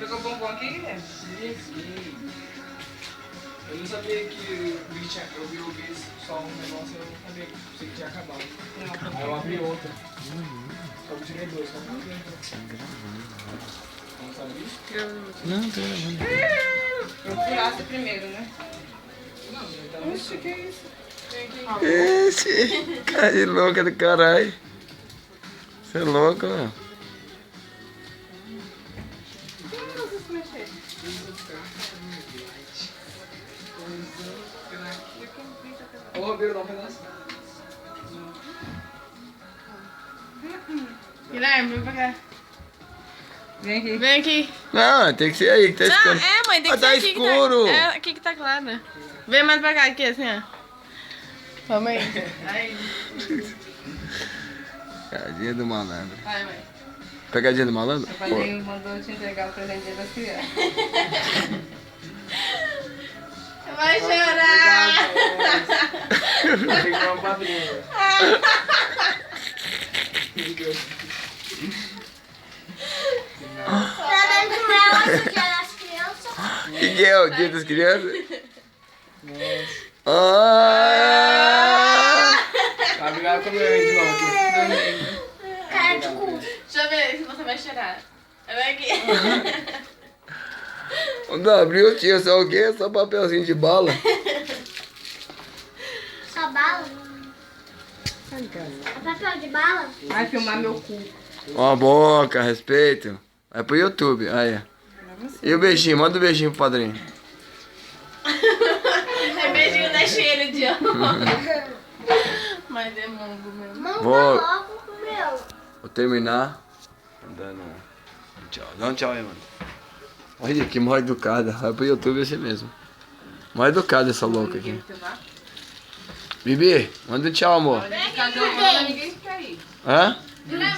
Jogou bombom aqui, Guilherme? Eu não sabia que o bicho tinha. Eu vi só um negócio, eu não sabia que tinha acabado. Aí eu abri outra. Só que tirei dois, só que não sabia? Não, tô gravando. Eu furasse primeiro, né? Não, ele tá no. Oxi, que isso? Esse cara de louca do caralho. Você é louco, mano. Ô, Roberto, dá um pedaço. Guilherme, vem pra cá. Vem aqui. Vem aqui. Não, tem que ser aí que tá Não, escuro. é, mãe, tem que Ah, ser tá aqui escuro. Que tá, é, aqui que tá claro. Vem mais pra cá, aqui, assim, ó. Vamos aí. Aí. Pegadinha do malandro. Vai, mãe. Pegadinha do malandro? O padrinho mandou te entregar o presente das crianças. Vai chorar. Tem que dar um padrinho. Tá dando com ela esse dia das crianças. Que é o dia das crianças? Ah! Vai brigar com o meu de novo aqui. Cara de cu. Deixa eu ver se você vai chorar. Vem aqui. Não, abriu, tinha só o quê? Só papelzinho de bala. Só bala? É papel de bala? Vai filmar meu cu. Uma boca, respeito. Vai pro YouTube, aí. E o beijinho, manda um beijinho pro padrinho. É beijinho da cheiro de amor. Mas é mongo mesmo. Manda Vou- logo pro meu. Vou terminar. Dando um tchau. Dá um tchau aí, mano. Olha que mal educada. Vai pro YouTube assim mesmo. Mal educada essa louca aqui. Bibi, manda um tchau, amor. Cadê o ninguém fica aí. Hã? Não